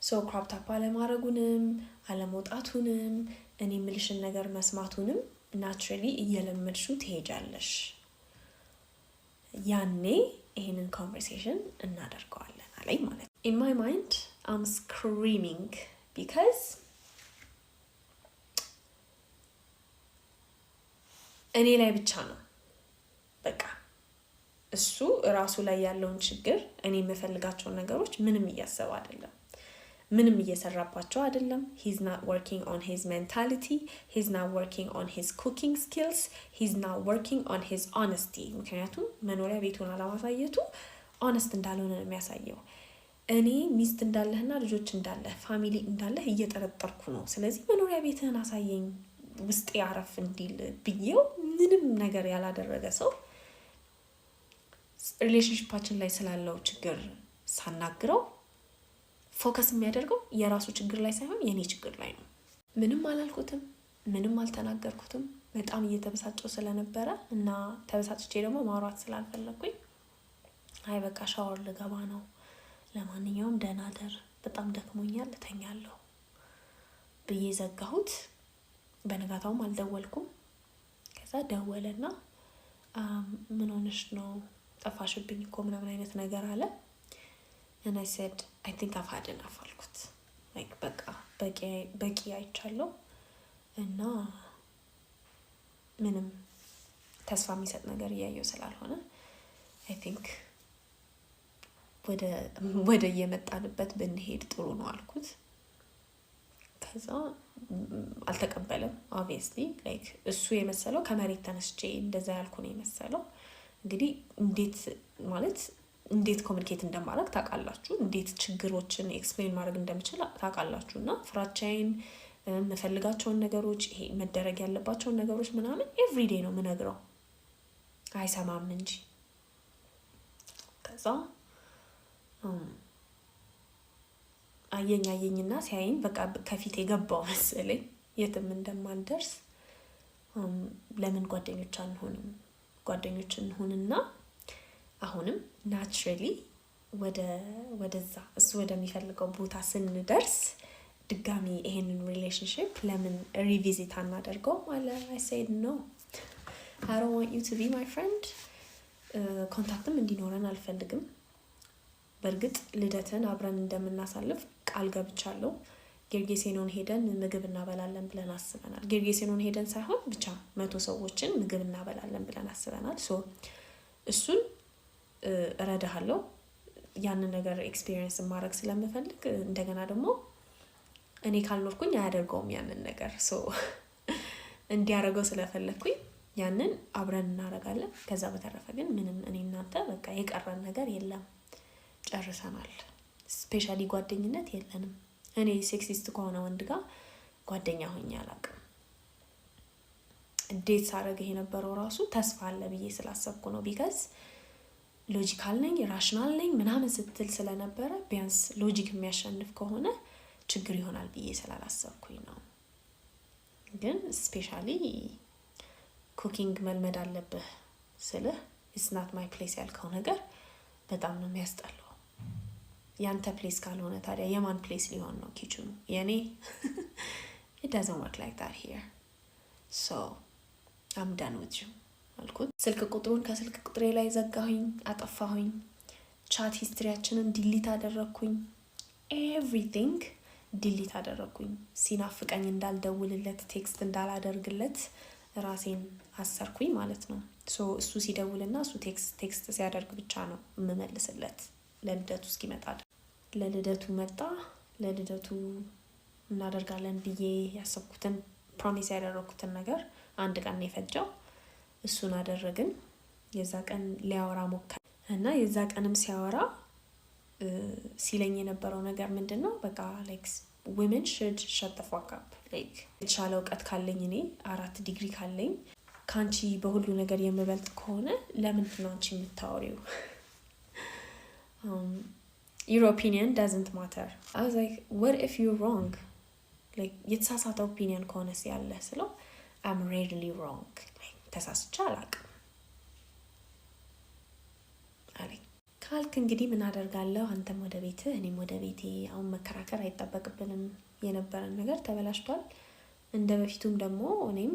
A: ሶ ክራፕ አፕ አለማድረጉንም አለመውጣቱንም እኔ የምልሽን ነገር መስማቱንም ናቹራሊ እየለመድሽው ትሄጃለሽ። ያኔ ይሄንን ኮንቨርሴሽን እናደርገዋለን አለኝ ማለት ነው። in my mind I'm screaming because እኔ ላይ ብቻ ነው በቃ እሱ ራሱ ላይ ያለውን ችግር እኔ የምፈልጋቸውን ነገሮች ምንም እያሰበ አይደለም፣ ምንም እየሰራባቸው አይደለም። he's not working on his mentality, he's not working on his cooking skills, he's not working on his honesty። ምክንያቱም መኖሪያ ቤቱን አለማሳየቱ ሆነስት እንዳልሆነ ነው የሚያሳየው። እኔ ሚስት እንዳለህና ልጆች እንዳለህ ፋሚሊ እንዳለህ እየጠረጠርኩ ነው። ስለዚህ መኖሪያ ቤትህን አሳየኝ ውስጤ አረፍ እንዲል ብዬው ምንም ነገር ያላደረገ ሰው ሪሌሽንሺፓችን ላይ ስላለው ችግር ሳናግረው ፎከስ የሚያደርገው የራሱ ችግር ላይ ሳይሆን የኔ ችግር ላይ ነው። ምንም አላልኩትም፣ ምንም አልተናገርኩትም። በጣም እየተበሳጨው ስለነበረ እና ተበሳጭቼ ደግሞ ማውራት ስላልፈለኩኝ አይ በቃ ሻወር ልገባ ነው፣ ለማንኛውም ደህና ደር፣ በጣም ደክሞኛል፣ እተኛለሁ ብዬ ዘጋሁት። በነጋታውም አልደወልኩም። ከዛ ደወለና ምን ሆነሽ ነው ጠፋሽብኝ እኮ ምናምን አይነት ነገር አለ። and I said I think I've had enough አልኩት። like በቃ በቂ አይቻለሁ እና ምንም ተስፋ የሚሰጥ ነገር እያየው ስላልሆነ I think ወደ የመጣንበት ብንሄድ ጥሩ ነው አልኩት። ከዛ አልተቀበለም obviously like እሱ የመሰለው ከመሬት ተነስቼ እንደዛ ያልኩ ነው የመሰለው። እንግዲህ እንዴት ኮሙኒኬት እንደማድረግ ታውቃላችሁ፣ እንዴት ችግሮችን ኤክስፕሌን ማድረግ እንደምችል ታውቃላችሁና ፍራቻዬን የምፈልጋቸውን ነገሮች ይሄ መደረግ ያለባቸውን ነገሮች ምናምን ኤቭሪዴይ ነው የምነግረው፣ አይሰማም እንጂ። ከዛ አየኝና ሲያየኝ በቃ ከፊት የገባው መሰለኝ የትም እንደማንደርስ። ለምን ጓደኞች እንሁንና አሁንም ናቹራሊ ወደዛ እሱ ወደሚፈልገው ቦታ ስንደርስ ድጋሚ ይሄንን ሪሌሽንሽፕ ለምን ሪቪዚት አናደርገውም አለ። I said no, I don't want you to be my friend. ኮንታክትም እንዲኖረን አልፈልግም። በእርግጥ ልደትን አብረን እንደምናሳልፍ ቃል ገብቻለሁ። ጌርጌሴኖን ሄደን ምግብ እናበላለን ብለን አስበናል። ጌርጌሴኖን ሄደን ሳይሆን ብቻ 100 ሰዎችን ምግብ እናበላለን ብለን አስበናል። ሶ እሱን እረዳሃለሁ። ያንን ነገር ኤክስፒሪየንስ ማድረግ ስለምፈልግ እንደገና ደግሞ እኔ ካልኖርኩኝ አያደርገውም ያንን ነገር። ሶ እንዲያደርገው ስለፈለኩኝ ያንን አብረን እናደርጋለን። ከዛ በተረፈ ግን ምንም እኔ እናንተ በቃ የቀረን ነገር የለም፣ ጨርሰናል። ስፔሻሊ ጓደኝነት የለንም። እኔ ሴክሲስት ከሆነ ወንድ ጋር ጓደኛ ሆኜ አላውቅም። ዴት ሳደርግ የነበረው ራሱ ተስፋ አለ ብዬ ስላሰብኩ ነው። ቢካዝ ሎጂካል ነኝ ራሽናል ነኝ ምናምን ስትል ስለነበረ ቢያንስ ሎጂክ የሚያሸንፍ ከሆነ ችግር ይሆናል ብዬ ስላላሰብኩኝ ነው። ግን ስፔሻሊ ኩኪንግ መልመድ አለብህ ስልህ ኢትስ ናት ማይ ፕሌስ ያልከው ነገር በጣም ነው የሚያስጠላው። ያንተ ፕሌስ ካልሆነ ታዲያ የማን ፕሌስ ሊሆን ነው ኪችኑ? የኔ it doesn't work like that here, so I'm done with you አልኩት። ስልክ ቁጥሩን ከስልክ ቁጥሬ ላይ ዘጋሁኝ፣ አጠፋሁኝ። ቻት ሂስትሪያችንን ዲሊት አደረኩኝ። ኤቭሪቲንግ ዲሊት አደረኩኝ። ሲናፍቀኝ እንዳልደውልለት፣ ቴክስት እንዳላደርግለት ራሴን አሰርኩኝ ማለት ነው። ሶ እሱ ሲደውልና እሱ ቴክስት ሲያደርግ ብቻ ነው የምመልስለት ለልደቱ እስኪመጣ። ለልደቱ መጣ። ለልደቱ እናደርጋለን ብዬ ያሰብኩትን ፕሮሚስ ያደረኩትን ነገር አንድ ቀን ነው የፈጀው። እሱን አደረግን። የዛ ቀን ሊያወራ ሞከረ እና የዛ ቀንም ሲያወራ ሲለኝ የነበረው ነገር ምንድነው በቃ like women should shut the fuck up. like የተሻለ እውቀት ካለኝ እኔ 4 ዲግሪ ካለኝ ካንቺ በሁሉ ነገር የምበልጥ ከሆነ ለምንድን ነው አንቺ የምታወሪው? Your opinion doesn't matter. I was like, what if you're wrong? like የተሳሳተ ኦፒኒየን ከሆነ ሲያለ ስለው I'm rarely wrong. like ተሳስቼ አላውቅም አለኝ። ካልክ እንግዲህ ምን አደርጋለሁ? አንተም ወደ ቤትህ እኔም ወደ ቤቴ። አሁን መከራከር አይጠበቅብንም። የነበረን ነገር ተበላሽቷል። እንደ በፊቱም ደግሞ እኔም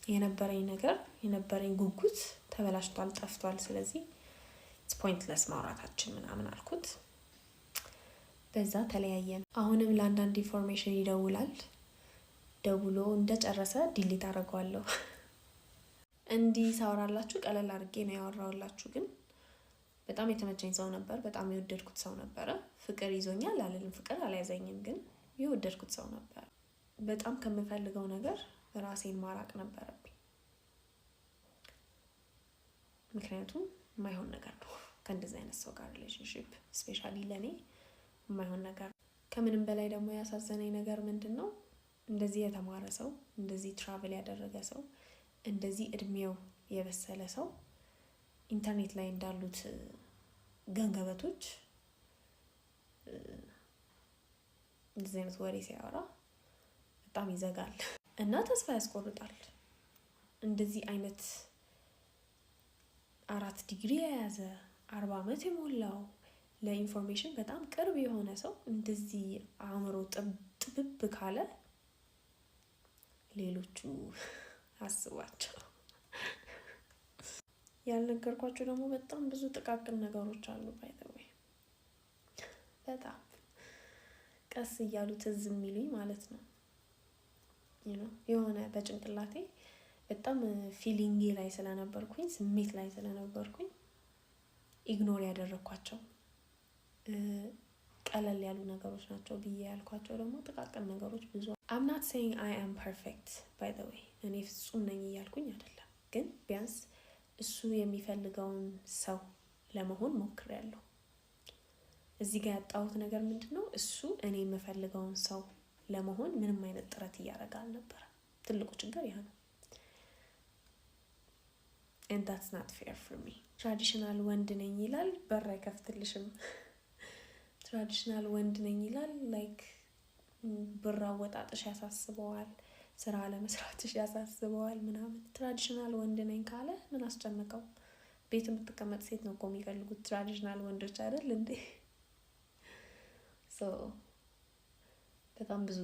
A: የነበረኝ ነገር የነበረኝ ጉጉት ተበላሽቷል፣ ጠፍቷል። ስለዚህ it's pointless ማውራታችን ምናምን አልኩት። በዛ ተለያየን። አሁንም ለአንዳንድ ኢንፎርሜሽን ይደውላል። ደውሎ እንደጨረሰ ዲሊት አደርገዋለሁ። እንዲህ ሳወራላችሁ ቀለል አድርጌ ነው ያወራውላችሁ፣ ግን በጣም የተመቸኝ ሰው ነበር። በጣም የወደድኩት ሰው ነበረ። ፍቅር ይዞኛል አልልም፣ ፍቅር አልያዘኝም፣ ግን የወደድኩት ሰው ነበር። በጣም ከምፈልገው ነገር ራሴን ማራቅ ነበረብኝ። ምክንያቱም የማይሆን ነገር ነው ከእንደዚህ አይነት ሰው ጋር ሪሌሽንሽፕ፣ ስፔሻሊ ለእኔ የማይሆን ነገር። ከምንም በላይ ደግሞ ያሳዘነኝ ነገር ምንድን ነው? እንደዚህ የተማረ ሰው፣ እንደዚህ ትራቨል ያደረገ ሰው፣ እንደዚህ እድሜው የበሰለ ሰው ኢንተርኔት ላይ እንዳሉት ገንገበቶች እንደዚህ አይነት ወሬ ሲያወራ በጣም ይዘጋል እና ተስፋ ያስቆርጣል። እንደዚህ አይነት 4 ዲግሪ የያዘ 40 ዓመት የሞላው ለኢንፎርሜሽን በጣም ቅርብ የሆነ ሰው እንደዚህ አእምሮ ጥብብ ካለ ሌሎቹ አስባቸው። ያልነገርኳችሁ ደግሞ በጣም ብዙ ጥቃቅን ነገሮች አሉ። ባይ ዘ ዌይ በጣም ቀስ እያሉ ትዝ የሚሉኝ ማለት ነው። የሆነ በጭንቅላቴ በጣም ፊሊንጌ ላይ ስለነበርኩኝ፣ ስሜት ላይ ስለነበርኩኝ ኢግኖር ያደረኳቸው ቀለል ያሉ ነገሮች ናቸው ብዬ ያልኳቸው ደግሞ ጥቃቅን ነገሮች ብዙ። I'm not saying I am perfect by the way. እኔ ፍጹም ነኝ እያልኩኝ አይደለም፣ ግን ቢያንስ እሱ የሚፈልገውን ሰው ለመሆን ሞክሬያለሁ። እዚህ ጋር ያጣሁት ነገር ምንድነው? እሱ እኔ የምፈልገውን ሰው ለመሆን ምንም አይነት ጥረት እያደረገ አልነበረ። ትልቁ ችግር ያ ነው። and that's not fair for me. ትራዲሽናል ወንድ ነኝ ይላል፣ በር አይከፍትልሽም። ትራዲሽናል ወንድ ነኝ ይላል፣ ላይክ ብር አወጣጥሽ ያሳስበዋል፣ ስራ ለመስራትሽ ያሳስበዋል ምናምን። ትራዲሽናል ወንድ ነኝ ካለ ምን አስጨነቀው? ቤት የምትቀመጥ ሴት ነው እኮ የሚፈልጉት ትራዲሽናል ወንዶች አይደል እንዴ? ሶ በጣም ብዙ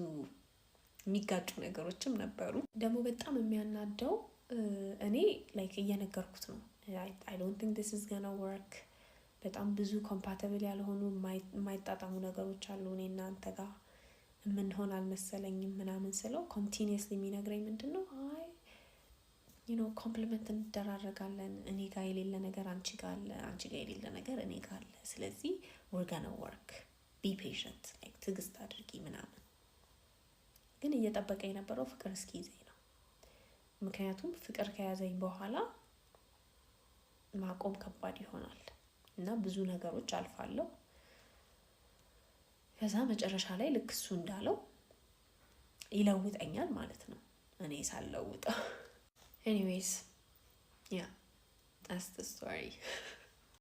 A: የሚጋጩ ነገሮችም ነበሩ። ደግሞ በጣም የሚያናደው እኔ ላይክ እየነገርኩት ነው I don't think this is gonna work በጣም ብዙ ኮምፓቲብል ያልሆኑ የማይጣጣሙ ነገሮች አሉ እኔ እናንተ ጋር የምንሆን አልመሰለኝም ምናምን ስለው ኮንቲኒየስሊ የሚነግረኝ ምንድነው አይ ኮምፕሊመንት እንደራረጋለን እኔ ጋር የሌለ ነገር አንቺ ጋር አለ አንቺ ጋር የሌለ ነገር እኔ ጋር አለ ስለዚህ we're gonna work be patient like ትዕግስት አድርጊ ምናምን ግን እየጠበቀ የነበረው ፍቅር እስኪይዘኝ ነው ምክንያቱም ፍቅር ከያዘኝ በኋላ ማቆም ከባድ ይሆናል እና ብዙ ነገሮች አልፋለሁ ከዛ መጨረሻ ላይ ልክ እሱ እንዳለው ይለውጠኛል ማለት ነው እኔ ሳልለውጠው anyways yeah that's the story